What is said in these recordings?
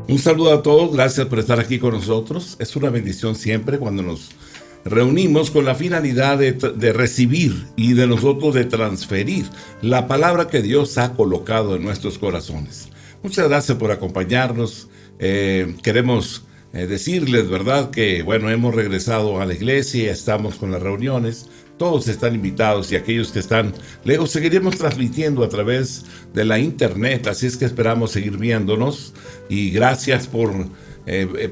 Un saludo a todos, gracias por estar aquí con nosotros. Es una bendición siempre cuando nos reunimos con la finalidad de recibir y de nosotros de transferir la palabra que Dios ha colocado en nuestros corazones. Muchas gracias por acompañarnos. Queremos decirles, ¿verdad?, que bueno, hemos regresado a la iglesia, estamos con las reuniones. Todos están invitados y aquellos que están lejos seguiremos transmitiendo a través de la internet, así es que esperamos seguir viéndonos y gracias por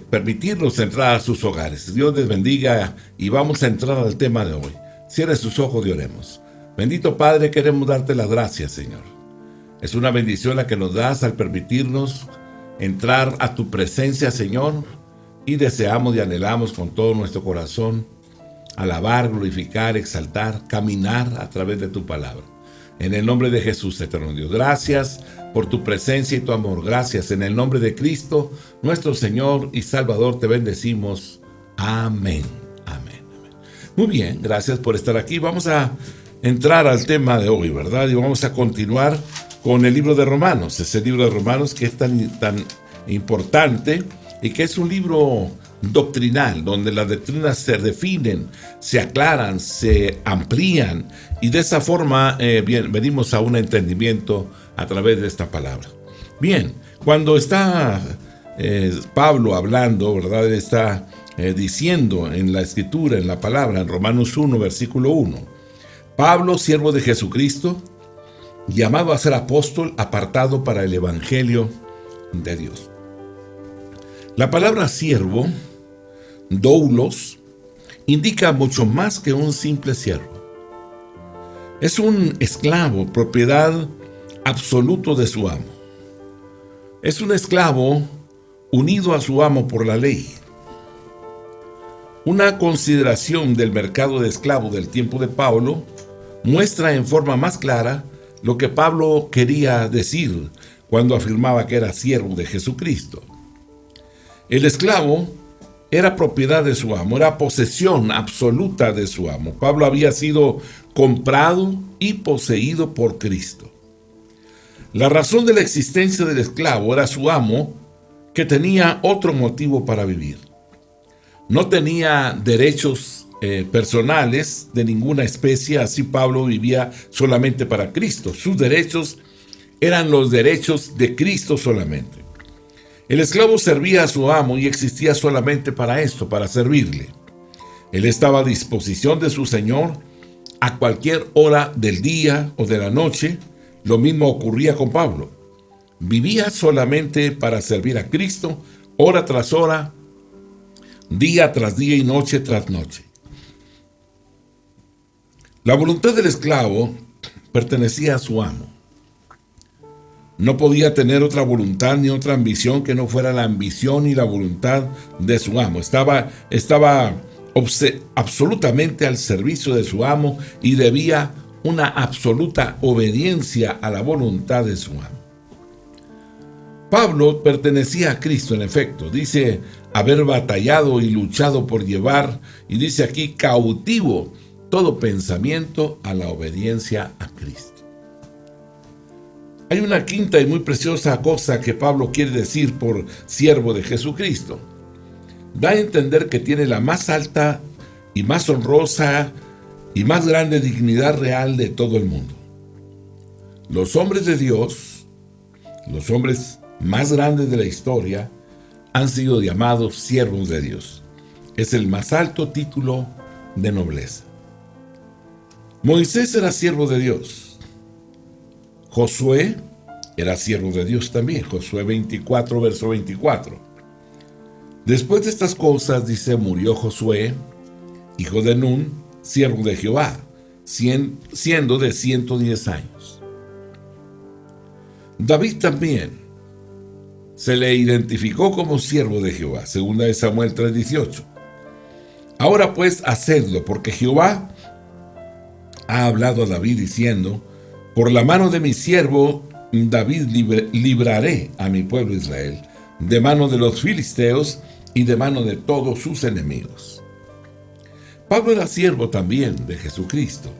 permitirnos entrar a sus hogares. Dios les bendiga y vamos a entrar al tema de hoy. Cierre sus ojos y oremos. Bendito Padre, queremos darte las gracias, Señor. Es una bendición la que nos das al permitirnos entrar a tu presencia, Señor, y deseamos y anhelamos con todo nuestro corazón alabar, glorificar, exaltar, caminar a través de tu palabra. En el nombre de Jesús, eterno Dios, gracias por tu presencia y tu amor. Gracias. En el nombre de Cristo, nuestro Señor y Salvador, te bendecimos. Amén. Amén. Amén. Muy bien, gracias por estar aquí. Vamos a entrar al tema de hoy, ¿verdad? Y vamos a continuar con el libro de Romanos. Ese libro de Romanos que es tan importante y que es un libro doctrinal, donde las doctrinas se definen, se aclaran, se amplían y de esa forma venimos a un entendimiento a través de esta palabra. Bien, cuando está Pablo hablando, ¿verdad? Está diciendo en la escritura, en la palabra, en Romanos 1, versículo 1, Pablo, siervo de Jesucristo, llamado a ser apóstol, apartado para el evangelio de Dios. La palabra siervo, doulos, indica mucho más que un simple siervo. Es un esclavo, propiedad absoluta de su amo. Es un esclavo unido a su amo por la ley. Una consideración del mercado de esclavos del tiempo de Pablo muestra en forma más clara lo que Pablo quería decir cuando afirmaba que era siervo de Jesucristo. El esclavo era propiedad de su amo, era posesión absoluta de su amo. Pablo había sido comprado y poseído por Cristo. La razón de la existencia del esclavo era su amo, que tenía otro motivo para vivir. No tenía derechos personales de ninguna especie, así Pablo vivía solamente para Cristo. Sus derechos eran los derechos de Cristo solamente. El esclavo servía a su amo y existía solamente para esto, para servirle. Él estaba a disposición de su señor a cualquier hora del día o de la noche. Lo mismo ocurría con Pablo. Vivía solamente para servir a Cristo, hora tras hora, día tras día y noche tras noche. La voluntad del esclavo pertenecía a su amo. No podía tener otra voluntad ni otra ambición que no fuera la ambición y la voluntad de su amo. Estaba absolutamente al servicio de su amo y debía una absoluta obediencia a la voluntad de su amo. Pablo pertenecía a Cristo, en efecto. Dice haber batallado y luchado por llevar, y dice aquí, cautivo todo pensamiento a la obediencia a Cristo. Hay una quinta y muy preciosa cosa que Pablo quiere decir por siervo de Jesucristo. Da a entender que tiene la más alta y más honrosa y más grande dignidad real de todo el mundo. Los hombres de Dios, los hombres más grandes de la historia, han sido llamados siervos de Dios. Es el más alto título de nobleza. Moisés era siervo de Dios. Josué era siervo de Dios también. Josué 24, verso 24. Después de estas cosas, dice, murió Josué, hijo de Nun, siervo de Jehová, siendo de 110 años. David también se le identificó como siervo de Jehová, segunda de Samuel 3:18. Ahora pues, hacedlo, porque Jehová ha hablado a David diciendo, por la mano de mi siervo David libraré a mi pueblo Israel, de mano de los filisteos y de mano de todos sus enemigos. Pablo era siervo también de Jesucristo,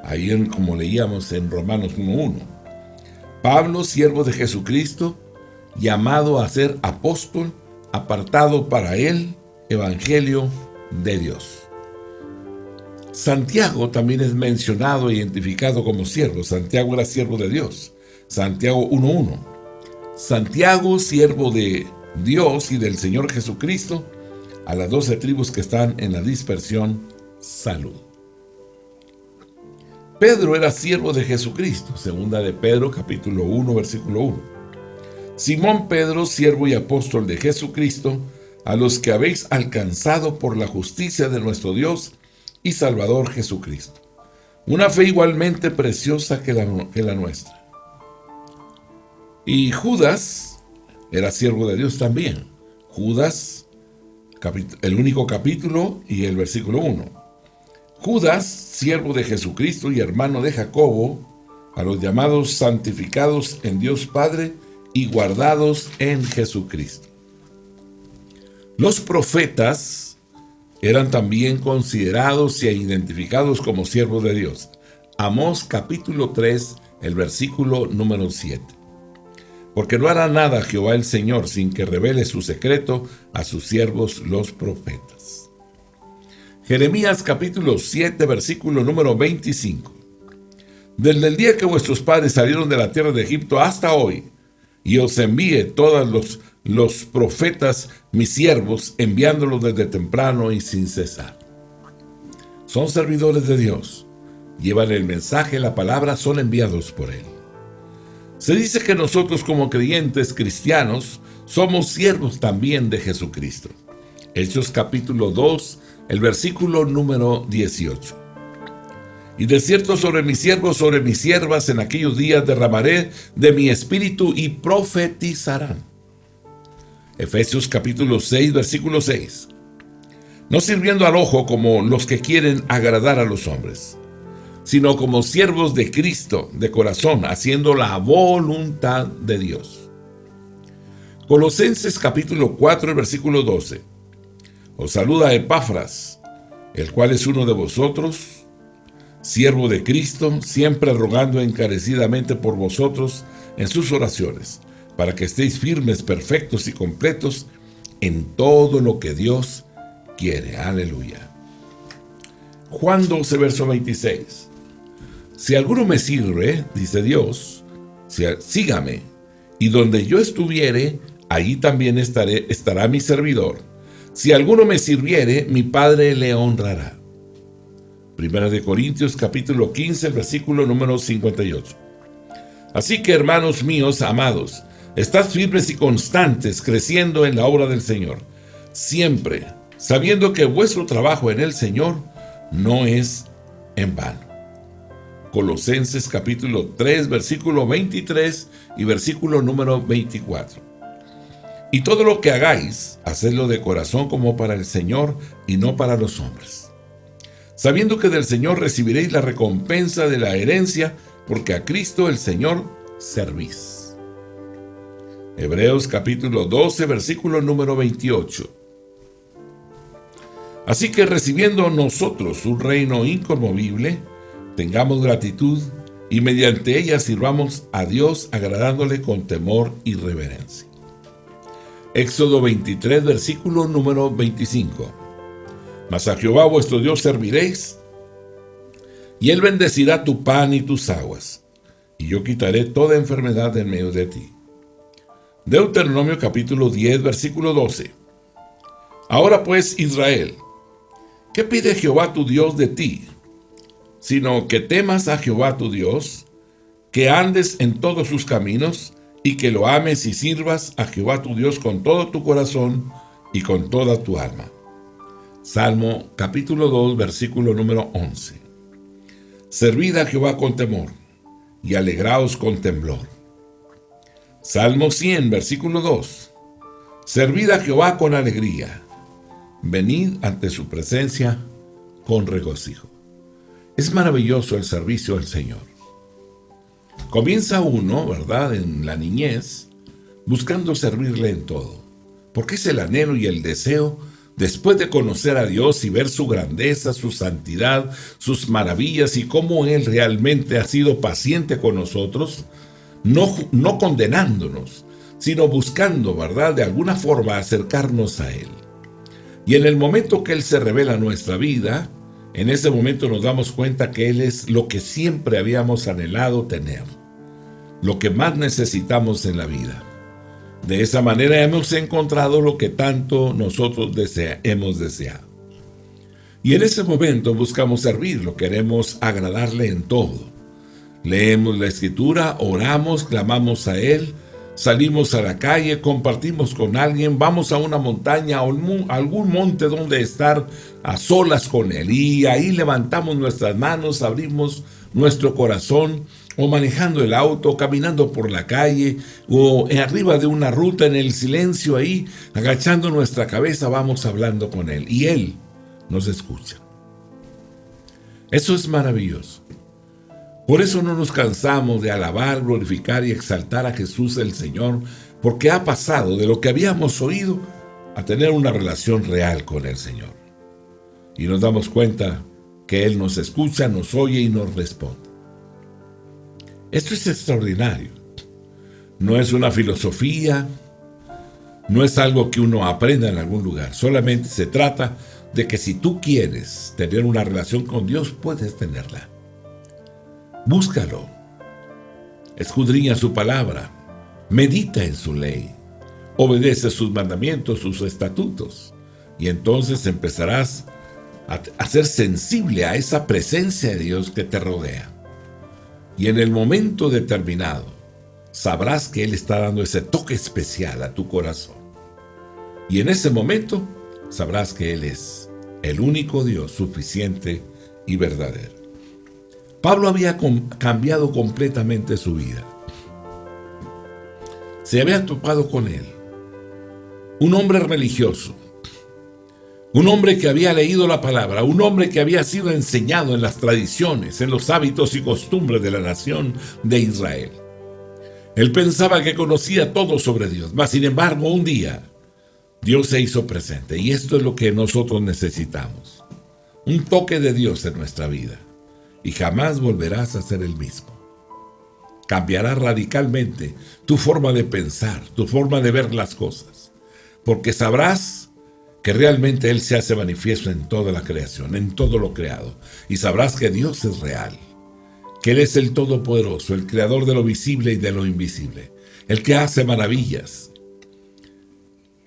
ahí como leíamos en Romanos 1:1. Pablo, siervo de Jesucristo, llamado a ser apóstol, apartado para el evangelio de Dios. Santiago también es mencionado e identificado como siervo. Santiago era siervo de Dios. Santiago 1:1. Santiago, siervo de Dios y del Señor Jesucristo, a las 12 tribus que están en la dispersión, salud. Pedro era siervo de Jesucristo. Segunda de Pedro, capítulo 1, versículo 1. Simón Pedro, siervo y apóstol de Jesucristo, a los que habéis alcanzado por la justicia de nuestro Dios y Salvador Jesucristo. Una fe igualmente preciosa que la nuestra. Y Judas era siervo de Dios también. Judas, el único capítulo y el versículo 1. Judas, siervo de Jesucristo y hermano de Jacobo, a los llamados santificados en Dios Padre y guardados en Jesucristo. Los profetas eran también considerados e identificados como siervos de Dios. Amós capítulo 3, el versículo número 7. Porque no hará nada Jehová el Señor sin que revele su secreto a sus siervos los profetas. Jeremías capítulo 7, versículo número 25. Desde el día que vuestros padres salieron de la tierra de Egipto hasta hoy, y os envíe todos los profetas, mis siervos, enviándolos desde temprano y sin cesar. Son servidores de Dios, llevan el mensaje, la palabra, son enviados por Él. Se dice que nosotros como creyentes cristianos somos siervos también de Jesucristo. Hechos capítulo 2, el versículo número 18. Y de cierto sobre mis siervos, sobre mis siervas, en aquellos días derramaré de mi espíritu y profetizarán. Efesios capítulo 6, versículo 6. No sirviendo al ojo como los que quieren agradar a los hombres, sino como siervos de Cristo de corazón, haciendo la voluntad de Dios. Colosenses capítulo 4, versículo 12. Os saluda Epafras, el cual es uno de vosotros, siervo de Cristo, siempre rogando encarecidamente por vosotros en sus oraciones, para que estéis firmes, perfectos y completos en todo lo que Dios quiere. Aleluya. Juan 12, verso 26. Si alguno me sirve, dice Dios, sígame, y donde yo estuviere, allí también estará mi servidor. Si alguno me sirviere, mi Padre le honrará. Primera de Corintios capítulo 15, el versículo número 58. Así que, hermanos míos amados, estad firmes y constantes, creciendo en la obra del Señor, siempre sabiendo que vuestro trabajo en el Señor no es en vano. Colosenses capítulo 3, versículo 23 y versículo número 24. Y todo lo que hagáis, hacedlo de corazón como para el Señor y no para los hombres, sabiendo que del Señor recibiréis la recompensa de la herencia, porque a Cristo el Señor servís. Hebreos capítulo 12, versículo número 28. Así que recibiendo nosotros un reino inconmovible, tengamos gratitud y mediante ella sirvamos a Dios agradándole con temor y reverencia. Éxodo 23, versículo número 25. Mas a Jehová vuestro Dios serviréis, y Él bendecirá tu pan y tus aguas, y yo quitaré toda enfermedad de en medio de ti. Deuteronomio capítulo 10, versículo 12. Ahora pues, Israel, ¿qué pide Jehová tu Dios de ti? Sino que temas a Jehová tu Dios, que andes en todos sus caminos, y que lo ames y sirvas a Jehová tu Dios con todo tu corazón y con toda tu alma. Salmo capítulo 2, versículo número 11. Servid a Jehová con temor, y alegraos con temblor. Salmo 100, versículo 2. Servid a Jehová con alegría, venid ante su presencia con regocijo. Es maravilloso el servicio al Señor. Comienza uno, ¿verdad?, en la niñez, buscando servirle en todo, porque es el anhelo y el deseo, después de conocer a Dios y ver su grandeza, su santidad, sus maravillas y cómo Él realmente ha sido paciente con nosotros, no condenándonos, sino buscando, ¿verdad?, de alguna forma acercarnos a Él. Y en el momento que Él se revela en nuestra vida, en ese momento nos damos cuenta que Él es lo que siempre habíamos anhelado tener, lo que más necesitamos en la vida. De esa manera hemos encontrado lo que tanto nosotros hemos deseado. Y en ese momento buscamos servirlo, queremos agradarle en todo. Leemos la Escritura, oramos, clamamos a Él, salimos a la calle, compartimos con alguien, vamos a una montaña o algún monte donde estar a solas con Él. Y ahí levantamos nuestras manos, abrimos nuestro corazón, o manejando el auto, caminando por la calle, o arriba de una ruta en el silencio ahí, agachando nuestra cabeza, vamos hablando con Él. Y Él nos escucha. Eso es maravilloso. Por eso no nos cansamos de alabar, glorificar y exaltar a Jesús el Señor, porque ha pasado de lo que habíamos oído a tener una relación real con el Señor. Y nos damos cuenta que Él nos escucha, nos oye y nos responde. Esto es extraordinario. No es una filosofía, no es algo que uno aprenda en algún lugar. Solamente se trata de que si tú quieres tener una relación con Dios, puedes tenerla. Búscalo, escudriña su palabra, medita en su ley, obedece sus mandamientos, sus estatutos, y entonces empezarás a ser sensible a esa presencia de Dios que te rodea. Y en el momento determinado, sabrás que Él está dando ese toque especial a tu corazón. Y en ese momento, sabrás que Él es el único Dios suficiente y verdadero. Pablo había cambiado completamente su vida. Se había topado con Él, un hombre religioso, un hombre que había leído la palabra, un hombre que había sido enseñado en las tradiciones, en los hábitos y costumbres de la nación de Israel. Él pensaba que conocía todo sobre Dios, mas sin embargo un día Dios se hizo presente, y esto es lo que nosotros necesitamos. Un toque de Dios en nuestra vida, y jamás volverás a ser el mismo. Cambiará radicalmente tu forma de pensar, tu forma de ver las cosas, porque sabrás que realmente Él se hace manifiesto en toda la creación, en todo lo creado, y sabrás que Dios es real, que Él es el Todopoderoso, el Creador de lo visible y de lo invisible, el que hace maravillas.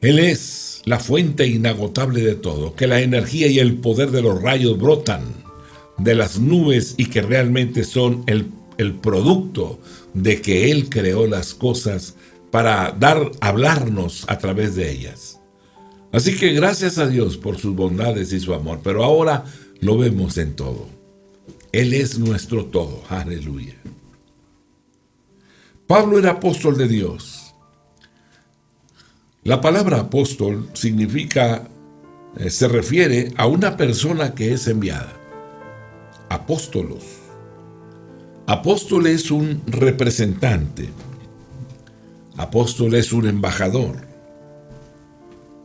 Él es la fuente inagotable de todo, que la energía y el poder de los rayos brotan de las nubes y que realmente son el producto de que Él creó las cosas para hablarnos a través de ellas. Así que gracias a Dios por sus bondades y su amor, pero ahora lo vemos en todo. Él es nuestro todo. Aleluya. Pablo era apóstol de Dios. La palabra apóstol significa, se refiere a una persona que es enviada. Apóstolos. Apóstol es un representante. Apóstol es un embajador.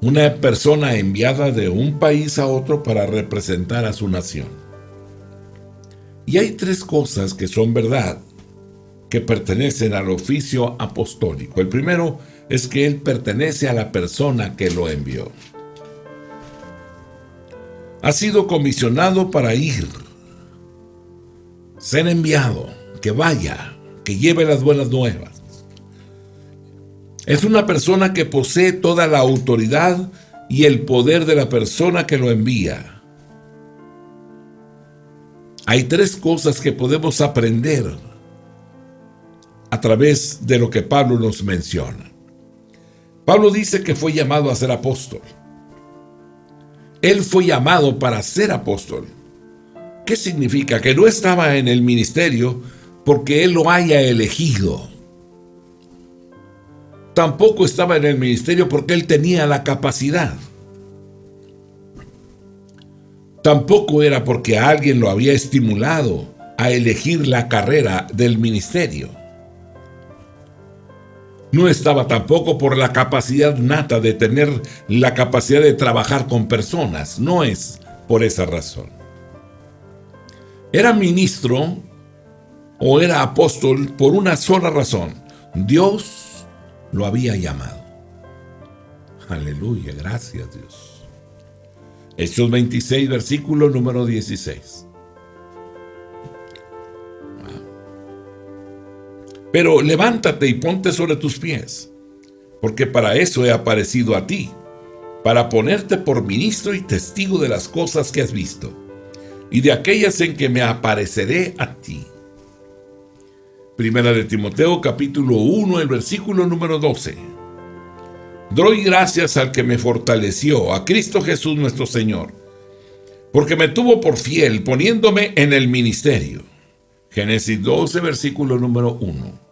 Una persona enviada de un país a otro para representar a su nación. Y hay tres cosas que son verdad, que pertenecen al oficio apostólico. El primero es que él pertenece a la persona que lo envió. Ha sido comisionado para ir, ser enviado, que vaya, que lleve las buenas nuevas. Es una persona que posee toda la autoridad y el poder de la persona que lo envía. Hay tres cosas que podemos aprender a través de lo que Pablo nos menciona. Pablo dice que fue llamado a ser apóstol. Él fue llamado para ser apóstol. ¿Qué significa? Que no estaba en el ministerio porque él lo haya elegido. Tampoco estaba en el ministerio porque él tenía la capacidad. Tampoco era porque alguien lo había estimulado a elegir la carrera del ministerio. No estaba tampoco por la capacidad nata de tener la capacidad de trabajar con personas. No es por esa razón. Era ministro o era apóstol por una sola razón. Dios lo había llamado. Aleluya, gracias Dios. Hechos 26, versículo número 16. Pero levántate y ponte sobre tus pies, porque para eso he aparecido a ti, para ponerte por ministro y testigo de las cosas que has visto, y de aquellas en que me apareceré a ti. Primera de Timoteo, capítulo 1, el versículo número 12. Doy gracias al que me fortaleció, a Cristo Jesús nuestro Señor, porque me tuvo por fiel, poniéndome en el ministerio. Génesis 12, versículo número 1.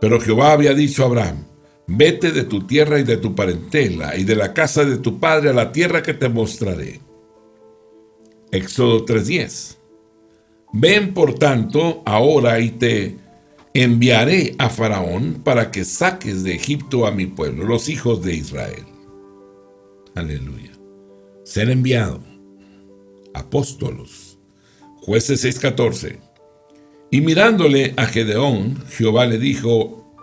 Pero Jehová había dicho a Abraham: vete de tu tierra y de tu parentela y de la casa de tu padre a la tierra que te mostraré. Éxodo 3:10. Ven por tanto ahora y te enviaré a Faraón para que saques de Egipto a mi pueblo, los hijos de Israel. Aleluya. Ser enviado. Apóstolos. Jueces 6:14. Y mirándole a Gedeón, Jehová le dijo: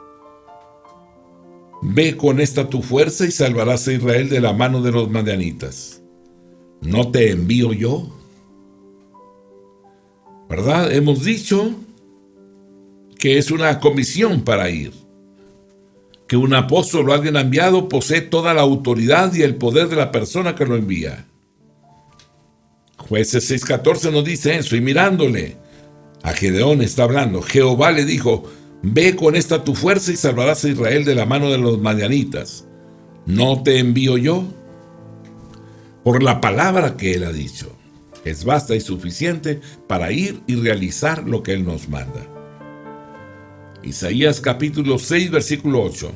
ve con esta tu fuerza y salvarás a Israel de la mano de los madianitas. ¿No te envío yo? ¿Verdad? Hemos dicho que es una comisión para ir. Que un apóstol o alguien enviado posee toda la autoridad y el poder de la persona que lo envía. Jueces 6:14 nos dice eso. Y mirándole a Gedeón, está hablando, Jehová le dijo: ve con esta tu fuerza y salvarás a Israel de la mano de los madianitas. ¿No te envío yo? Por la palabra que él ha dicho, es basta y suficiente para ir y realizar lo que él nos manda. Isaías capítulo 6, versículo 8.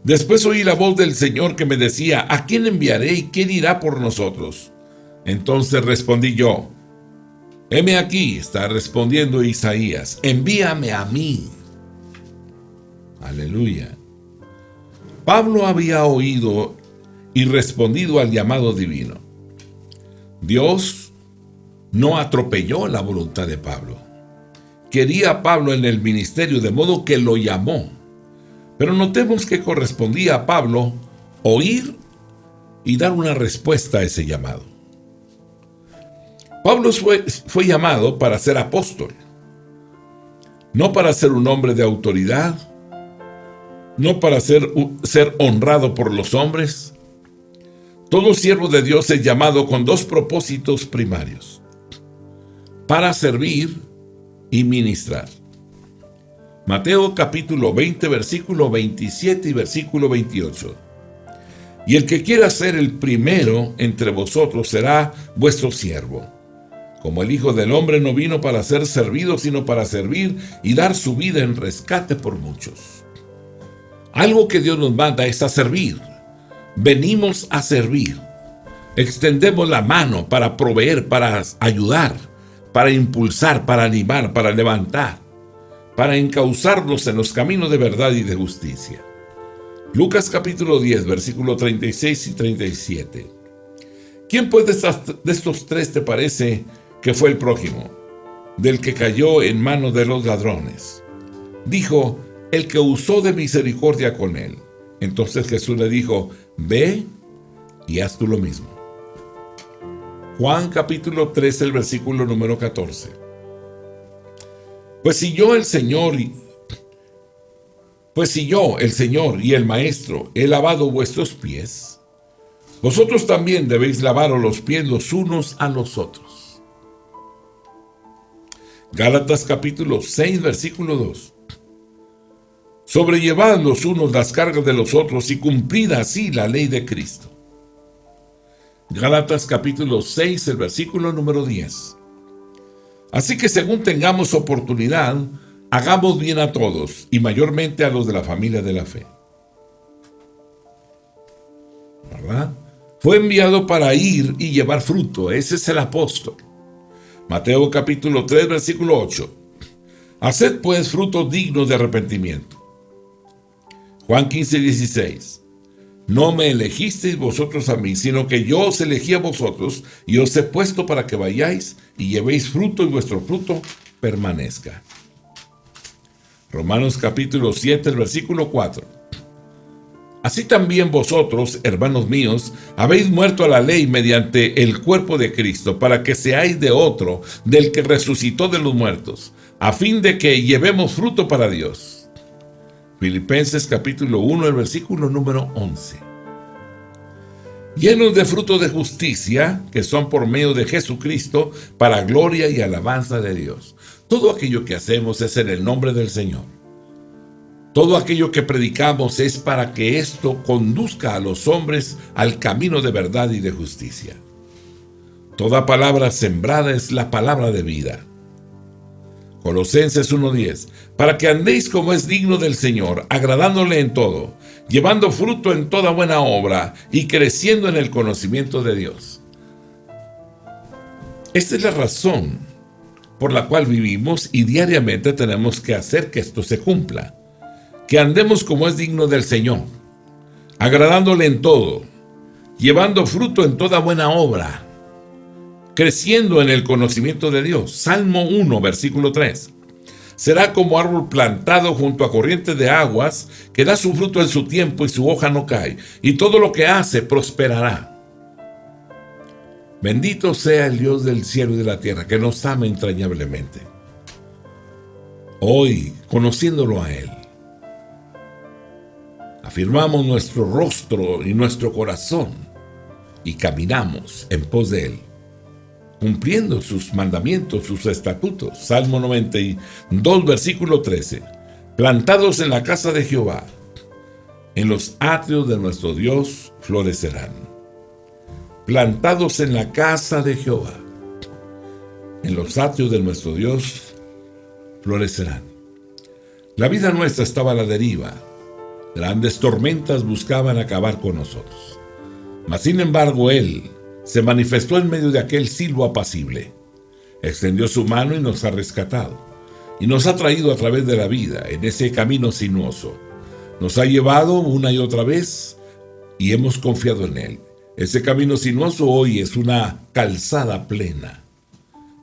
Después oí la voz del Señor que me decía: ¿a quién enviaré y quién irá por nosotros? Entonces respondí yo: heme aquí, está respondiendo Isaías, envíame a mí. Aleluya. Pablo había oído y respondido al llamado divino. Dios no atropelló la voluntad de Pablo. Quería a Pablo en el ministerio, de modo que lo llamó. Pero notemos que correspondía a Pablo oír y dar una respuesta a ese llamado. Pablo fue llamado para ser apóstol, no para ser un hombre de autoridad, no para ser honrado por los hombres. Todo siervo de Dios es llamado con dos propósitos primarios: para servir y ministrar. Mateo capítulo 20, versículo 27 y versículo 28. Y el que quiera ser el primero entre vosotros será vuestro siervo. Como el Hijo del Hombre no vino para ser servido, sino para servir y dar su vida en rescate por muchos. Algo que Dios nos manda es a servir. Venimos a servir. Extendemos la mano para proveer, para ayudar, para impulsar, para animar, para levantar, para encauzarnos en los caminos de verdad y de justicia. Lucas capítulo 10, versículo 36 y 37. ¿Quién pues de estos tres te parece que fue el prójimo del que cayó en manos de los ladrones? Dijo: el que usó de misericordia con él. Entonces Jesús le dijo: ve y haz tú lo mismo. Juan capítulo 13, el versículo número 14. Pues si yo, el Señor y el Maestro, he lavado vuestros pies, vosotros también debéis lavaros los pies los unos a los otros. Gálatas capítulo 6, versículo 2. Sobrellevad los unos las cargas de los otros y cumplid así la ley de Cristo. Gálatas capítulo 6, el versículo número 10. Así que según tengamos oportunidad, hagamos bien a todos y mayormente a los de la familia de la fe. ¿Verdad? Fue enviado para ir y llevar fruto. Ese es el apóstol. Mateo capítulo 3, versículo 8. Haced pues frutos dignos de arrepentimiento. Juan 15, 16. No me elegisteis vosotros a mí, sino que yo os elegí a vosotros y os he puesto para que vayáis y llevéis fruto y vuestro fruto permanezca. Romanos capítulo 7, el versículo 4. Así también vosotros, hermanos míos, habéis muerto a la ley mediante el cuerpo de Cristo, para que seáis de otro, del que resucitó de los muertos, a fin de que llevemos fruto para Dios. Filipenses capítulo 1, el versículo número 11. Llenos de fruto de justicia, que son por medio de Jesucristo, para gloria y alabanza de Dios. Todo aquello que hacemos es en el nombre del Señor. Todo aquello que predicamos es para que esto conduzca a los hombres al camino de verdad y de justicia. Toda palabra sembrada es la palabra de vida. Colosenses 1:10, para que andéis como es digno del Señor, agradándole en todo, llevando fruto en toda buena obra y creciendo en el conocimiento de Dios. Esta es la razón por la cual vivimos y diariamente tenemos que hacer que esto se cumpla. Que andemos como es digno del Señor, agradándole en todo, llevando fruto en toda buena obra, creciendo en el conocimiento de Dios. Salmo 1, versículo 3. Será como árbol plantado junto a corrientes de aguas, que da su fruto en su tiempo y su hoja no cae, y todo lo que hace prosperará. Bendito sea el Dios del cielo y de la tierra, que nos ama entrañablemente. Hoy, conociéndolo a Él, afirmamos nuestro rostro y nuestro corazón y caminamos en pos de Él, cumpliendo sus mandamientos, sus estatutos. Salmo 92, versículo 13. Plantados en la casa de Jehová, en los atrios de nuestro Dios florecerán. Plantados en la casa de Jehová, en los atrios de nuestro Dios florecerán. La vida nuestra estaba a la deriva. Grandes tormentas buscaban acabar con nosotros. Mas sin embargo, Él se manifestó en medio de aquel silbo apacible. Extendió su mano y nos ha rescatado. Y nos ha traído a través de la vida, en ese camino sinuoso. Nos ha llevado una y otra vez y hemos confiado en Él. Ese camino sinuoso hoy es una calzada plena,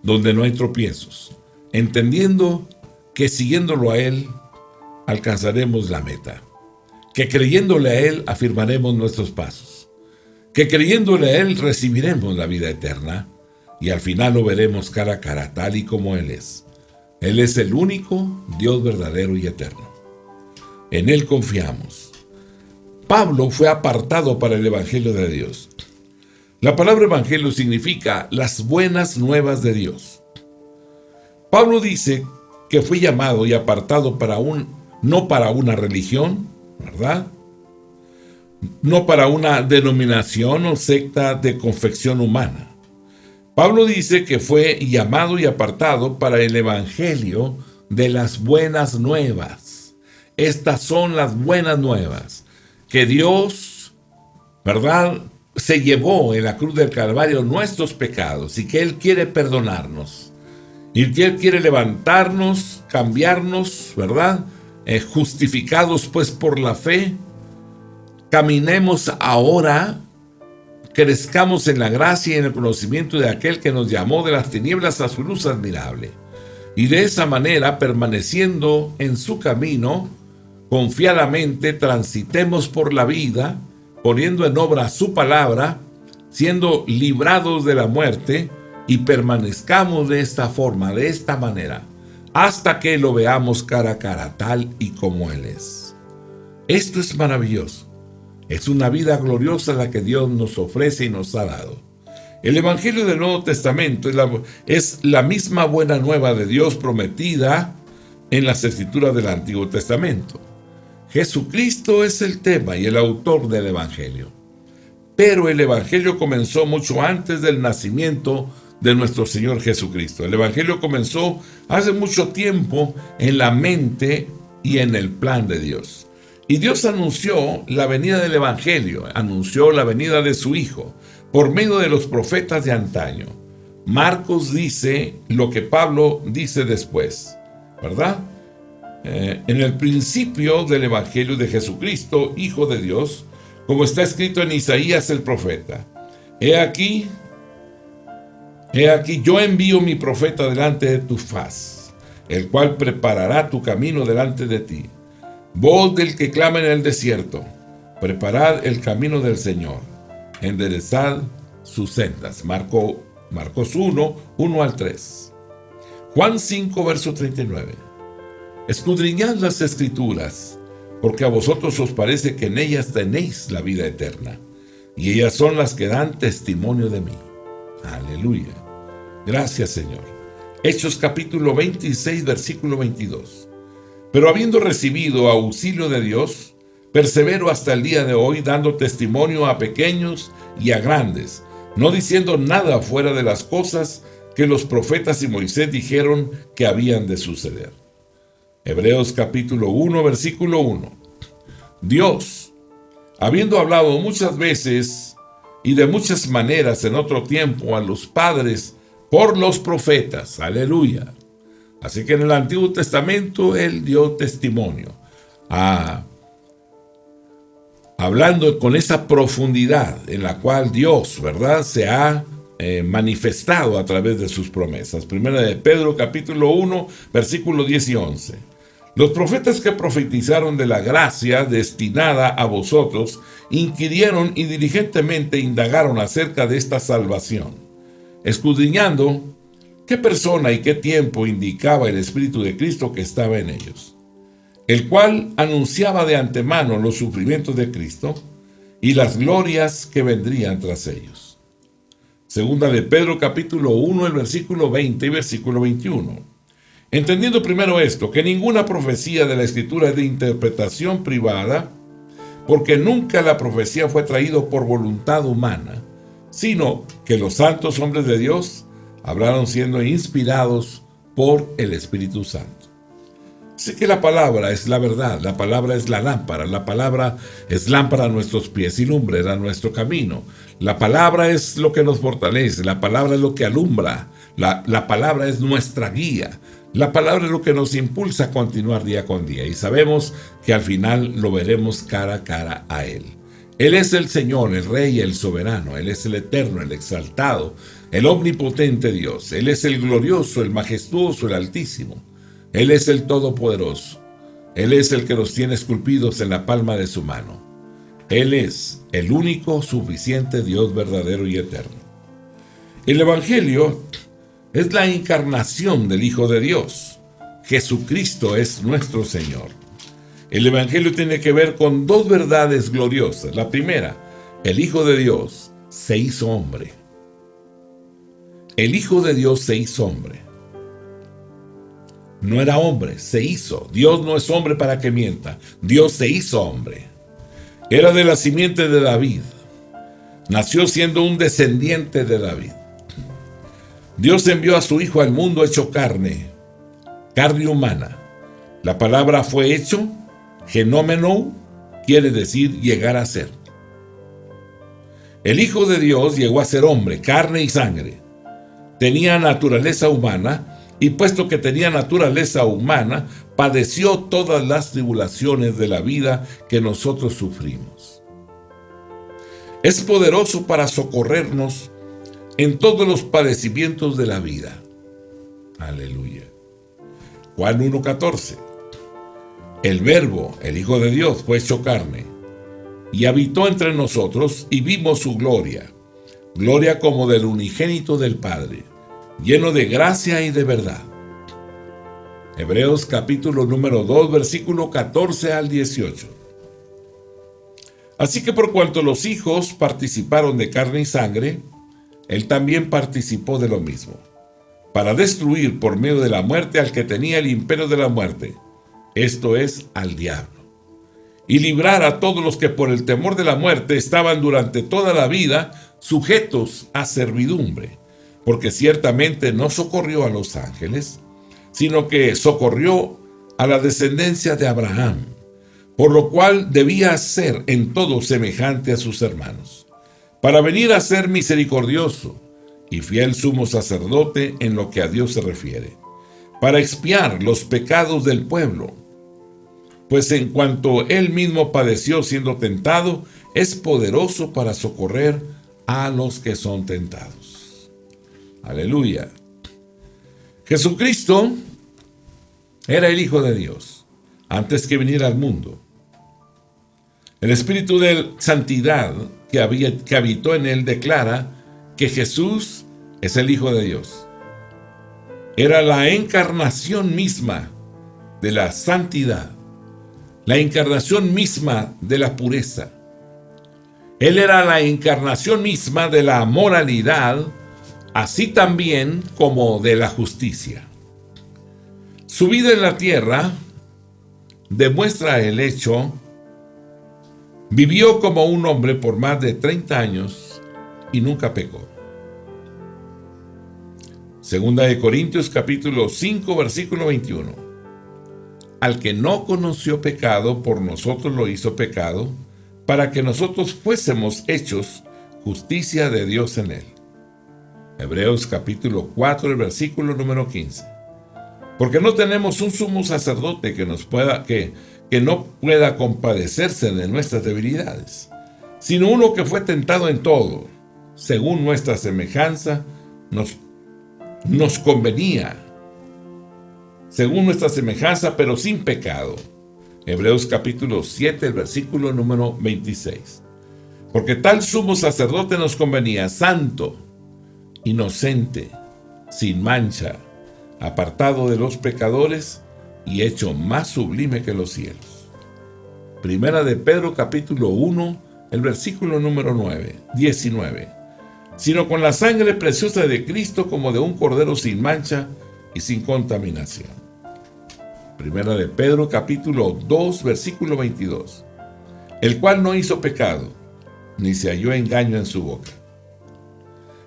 donde no hay tropiezos, entendiendo que siguiéndolo a Él, alcanzaremos la meta. Que creyéndole a Él, afirmaremos nuestros pasos. Que creyéndole a Él, recibiremos la vida eterna, y al final lo veremos cara a cara, tal y como Él es. Él es el único Dios verdadero y eterno. En Él confiamos. Pablo fue apartado para el Evangelio de Dios. La palabra Evangelio significa las buenas nuevas de Dios. Pablo dice que fue llamado y apartado no para una religión, ¿verdad? No para una denominación o secta de confección humana. Pablo dice que fue llamado y apartado para el Evangelio de las buenas nuevas. Estas son las buenas nuevas. Que Dios, ¿verdad?, se llevó en la cruz del Calvario nuestros pecados y que Él quiere perdonarnos. Y que Él quiere levantarnos, cambiarnos, ¿verdad? Justificados pues por la fe. Caminemos ahora, crezcamos en la gracia y en el conocimiento de aquel que nos llamó de las tinieblas a su luz admirable. Y de esa manera, permaneciendo en su camino, confiadamente transitemos por la vida, poniendo en obra su palabra, siendo librados de la muerte, y permanezcamos de esta forma, de esta manera, hasta que lo veamos cara a cara, tal y como Él es. Esto es maravilloso. Es una vida gloriosa la que Dios nos ofrece y nos ha dado. El Evangelio del Nuevo Testamento es la misma buena nueva de Dios prometida en las Escrituras del Antiguo Testamento. Jesucristo es el tema y el autor del Evangelio. Pero el Evangelio comenzó mucho antes del nacimiento de nuestro Señor Jesucristo. El Evangelio comenzó hace mucho tiempo en la mente y en el plan de Dios. Y Dios anunció la venida del Evangelio, anunció la venida de su Hijo, por medio de los profetas de antaño. Marcos dice lo que Pablo dice después, ¿verdad? En el principio del Evangelio de Jesucristo, Hijo de Dios, como está escrito en Isaías el profeta. He aquí, yo envío mi profeta delante de tu faz, el cual preparará tu camino delante de ti. Voz del que clama en el desierto, preparad el camino del Señor, enderezad sus sendas. Marcos 1 al 3. Juan 5, verso 39. Escudriñad las Escrituras, porque a vosotros os parece que en ellas tenéis la vida eterna, y ellas son las que dan testimonio de mí. Aleluya. Gracias, Señor. Hechos capítulo 26, versículo 22. Pero habiendo recibido auxilio de Dios, persevero hasta el día de hoy, dando testimonio a pequeños y a grandes, no diciendo nada fuera de las cosas que los profetas y Moisés dijeron que habían de suceder. Hebreos capítulo 1, versículo 1. Dios, habiendo hablado muchas veces y de muchas maneras en otro tiempo a los padres por los profetas, aleluya. Así que en el Antiguo Testamento Él dio testimonio, hablando con esa profundidad en la cual Dios, ¿verdad?, se ha manifestado a través de sus promesas. Primera de Pedro capítulo 1, versículos 10 y 11. Los profetas que profetizaron de la gracia destinada a vosotros inquirieron y diligentemente indagaron acerca de esta salvación, escudriñando qué persona y qué tiempo indicaba el Espíritu de Cristo que estaba en ellos, el cual anunciaba de antemano los sufrimientos de Cristo y las glorias que vendrían tras ellos. Segunda de Pedro capítulo 1, el versículo 20 y versículo 21. Entendiendo primero esto, que ninguna profecía de la Escritura es de interpretación privada, porque nunca la profecía fue traída por voluntad humana, sino que los santos hombres de Dios hablaron siendo inspirados por el Espíritu Santo. Así que la palabra es la verdad, la palabra es la palabra es lámpara a nuestros pies y lumbrera a nuestro camino. La palabra es lo que nos fortalece, la palabra es lo que alumbra, la palabra es nuestra guía. La palabra es lo que nos impulsa a continuar día con día, y sabemos que al final lo veremos cara a cara a Él. Él es el Señor, el Rey, el soberano. Él es el eterno, el exaltado, el omnipotente Dios. Él es el glorioso, el majestuoso, el altísimo. Él es el todopoderoso. Él es el que nos tiene esculpidos en la palma de su mano. Él es el único, suficiente Dios verdadero y eterno. El Evangelio es la encarnación del Hijo de Dios. Jesucristo es nuestro Señor. El Evangelio tiene que ver con dos verdades gloriosas. La primera, el Hijo de Dios se hizo hombre. El Hijo de Dios se hizo hombre. No era hombre, se hizo. Dios no es hombre para que mienta. Dios se hizo hombre. Era de la simiente de David. Nació siendo un descendiente de David. Dios envió a su Hijo al mundo hecho carne humana. La palabra fue hecho, genómeno, quiere decir llegar a ser. El Hijo de Dios llegó a ser hombre, carne y sangre. Tenía naturaleza humana, y puesto que tenía naturaleza humana, padeció todas las tribulaciones de la vida que nosotros sufrimos. Es poderoso para socorrernos en todos los padecimientos de la vida. Aleluya. Juan 1:14. El Verbo, el Hijo de Dios, fue hecho carne y habitó entre nosotros, y vimos su gloria, gloria como del unigénito del Padre, lleno de gracia y de verdad. Hebreos capítulo número 2, versículo 14 al 18. Así que por cuanto los hijos participaron de carne y sangre, Él también participó de lo mismo, para destruir por medio de la muerte al que tenía el imperio de la muerte, esto es, al diablo, y librar a todos los que por el temor de la muerte estaban durante toda la vida sujetos a servidumbre, porque ciertamente no socorrió a los ángeles, sino que socorrió a la descendencia de Abraham, por lo cual debía ser en todo semejante a sus hermanos, para venir a ser misericordioso y fiel sumo sacerdote en lo que a Dios se refiere, para expiar los pecados del pueblo. Pues en cuanto Él mismo padeció siendo tentado, es poderoso para socorrer a los que son tentados. Aleluya. Jesucristo Era el Hijo de Dios antes que viniera al mundo. El Espíritu de santidad que habitó en él declara que Jesús es el Hijo de Dios. Era la encarnación misma de la santidad, la encarnación misma de la pureza. Él era la encarnación misma de la moralidad, así también como de la justicia. Su vida en la tierra demuestra el hecho. Vivió como un hombre por más de 30 años y nunca pecó. Segunda de Corintios capítulo 5 versículo 21. Al que no conoció pecado, por nosotros lo hizo pecado, para que nosotros fuésemos hechos justicia de Dios en él. Hebreos capítulo 4, el versículo número 15. Porque no tenemos un sumo sacerdote que no pueda compadecerse de nuestras debilidades, sino uno que fue tentado en todo, según nuestra semejanza, nos convenía, según nuestra semejanza, pero sin pecado. Hebreos capítulo 7, el versículo número 26. Porque tal sumo sacerdote nos convenía, santo, inocente, sin mancha, apartado de los pecadores y hecho más sublime que los cielos. Primera de Pedro capítulo 1, el versículo número 19. Sino con la sangre preciosa de Cristo como de un cordero sin mancha y sin contaminación. Primera de Pedro capítulo 2, versículo 22. El cual no hizo pecado, ni se halló engaño en su boca.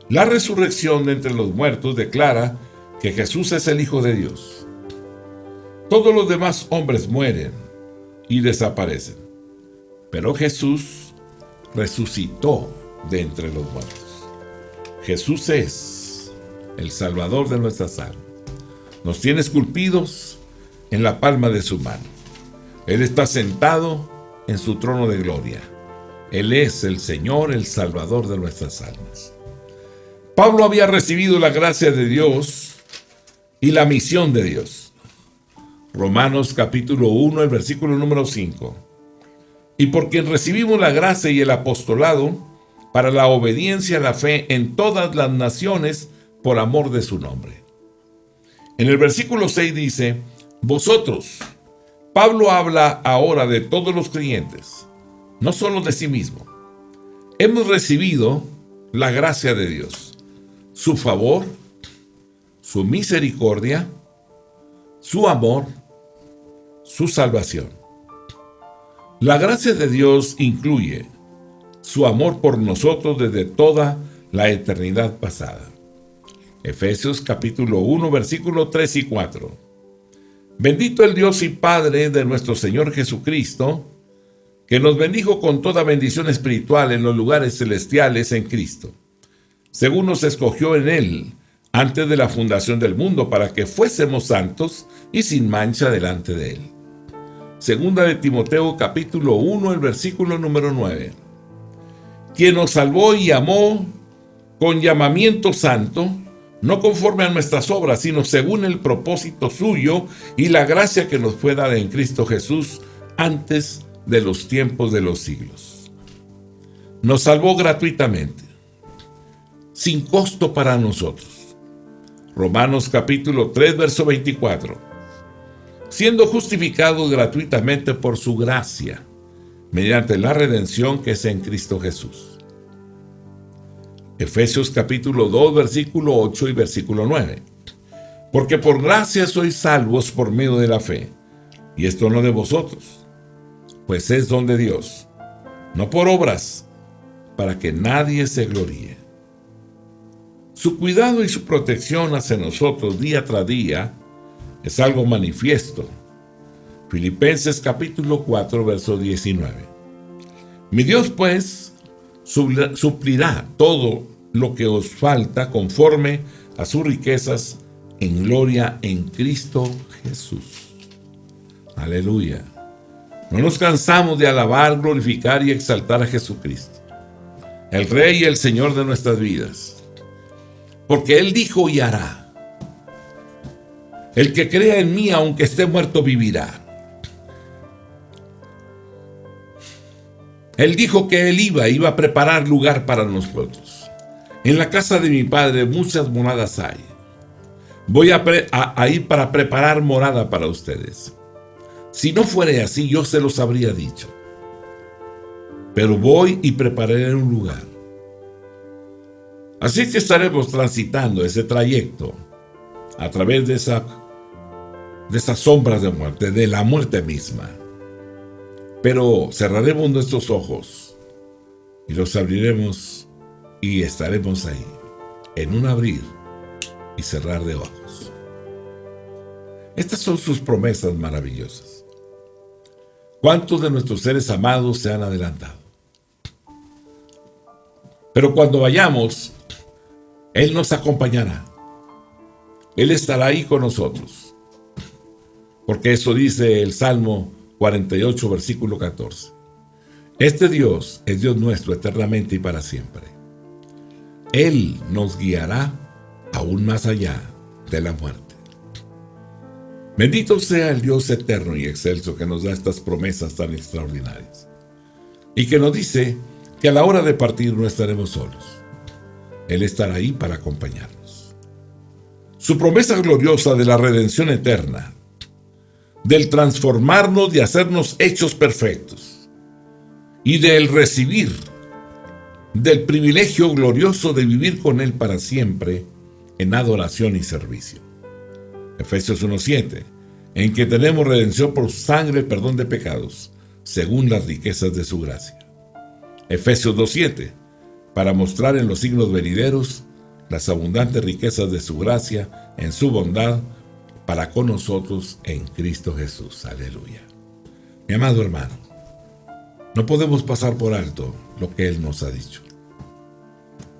La resurrección de entre los muertos declara que Jesús es el Hijo de Dios. Todos los demás hombres mueren y desaparecen, pero Jesús resucitó de entre los muertos. Jesús es el Salvador de nuestras almas. Nos tiene esculpidos en la palma de su mano. Él está sentado en su trono de gloria. Él es el Señor, el Salvador de nuestras almas. Pablo había recibido la gracia de Dios y la misión de Dios. Romanos capítulo 1, el versículo número 5. Y por quien recibimos la gracia y el apostolado para la obediencia a la fe en todas las naciones por amor de su nombre. En el versículo 6 dice, vosotros, Pablo habla ahora de todos los creyentes, no solo de sí mismo. Hemos recibido la gracia de Dios, su favor, su misericordia, su amor, su salvación. La gracia de Dios incluye su amor por nosotros desde toda la eternidad pasada. Efesios capítulo 1, versículo 3 y 4. Bendito el Dios y Padre de nuestro Señor Jesucristo, que nos bendijo con toda bendición espiritual en los lugares celestiales en Cristo, según nos escogió en Él antes de la fundación del mundo, para que fuésemos santos y sin mancha delante de Él. Segunda de Timoteo capítulo 1, el versículo número 9. Quien nos salvó y amó con llamamiento santo, no conforme a nuestras obras, sino según el propósito suyo y la gracia que nos fue dada en Cristo Jesús antes de los tiempos de los siglos. Nos salvó gratuitamente, sin costo para nosotros. Romanos capítulo 3, verso 24. Siendo justificados gratuitamente por su gracia, mediante la redención que es en Cristo Jesús. Efesios capítulo 2, versículo 8 y versículo 9. Porque por gracia sois salvos por medio de la fe, y esto no de vosotros, pues es don de Dios, no por obras, para que nadie se gloríe. Su cuidado y su protección hacia nosotros día tras día es algo manifiesto. Filipenses capítulo 4, verso 19. Mi Dios, pues, suplirá todo lo que os falta conforme a sus riquezas en gloria en Cristo Jesús. Aleluya. No nos cansamos de alabar, glorificar y exaltar a Jesucristo, el Rey y el Señor de nuestras vidas, porque Él dijo y hará. El que crea en mí, aunque esté muerto, vivirá. Él dijo que él iba a preparar lugar para nosotros. En la casa de mi Padre muchas moradas hay. Voy a ir para preparar morada para ustedes. Si no fuere así, yo se los habría dicho. Pero voy y prepararé un lugar. Así que estaremos transitando ese trayecto a través de esas sombras de muerte, de la muerte misma. Pero cerraremos nuestros ojos y los abriremos y estaremos ahí, en un abrir y cerrar de ojos. Estas son sus promesas maravillosas. ¿Cuántos de nuestros seres amados se han adelantado? Pero cuando vayamos, Él nos acompañará. Él estará ahí con nosotros. Porque eso dice el Salmo 48, versículo 14. Este Dios es Dios nuestro eternamente y para siempre. Él nos guiará aún más allá de la muerte. Bendito sea el Dios eterno y excelso que nos da estas promesas tan extraordinarias. Y que nos dice que a la hora de partir no estaremos solos. Él estará ahí para acompañarnos. Su promesa gloriosa de la redención eterna, del transformarnos y hacernos hechos perfectos, y del recibir, del privilegio glorioso de vivir con Él para siempre en adoración y servicio. Efesios 1:7, en que tenemos redención por su sangre, perdón de pecados, según las riquezas de su gracia. Efesios 2:7, para mostrar en los siglos venideros las abundantes riquezas de su gracia en su bondad para con nosotros en Cristo Jesús. Aleluya. Mi amado hermano, no podemos pasar por alto lo que Él nos ha dicho.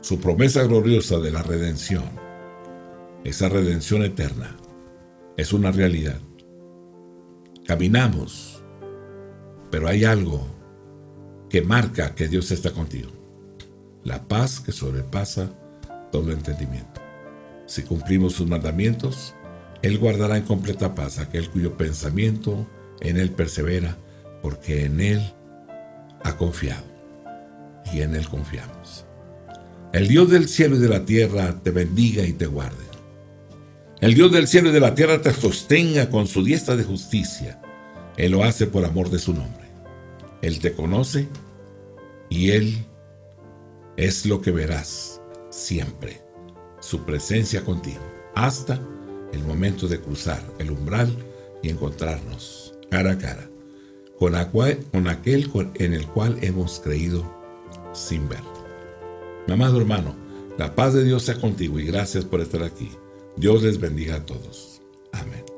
Su promesa gloriosa de la redención, esa redención eterna, es una realidad. Caminamos, pero hay algo que marca que Dios está contigo. La paz que sobrepasa todo entendimiento. Si cumplimos sus mandamientos, Él guardará en completa paz aquel cuyo pensamiento en Él persevera, porque en Él ha confiado y en Él confiamos. El Dios del cielo y de la tierra te bendiga y te guarde. El Dios del cielo y de la tierra te sostenga con su diestra de justicia. Él lo hace por amor de su nombre. Él te conoce y Él es lo que verás siempre, su presencia contigo, hasta el momento de cruzar el umbral y encontrarnos cara a cara con aquel en el cual hemos creído sin ver. Mi amado hermano, la paz de Dios sea contigo y gracias por estar aquí. Dios les bendiga a todos. Amén.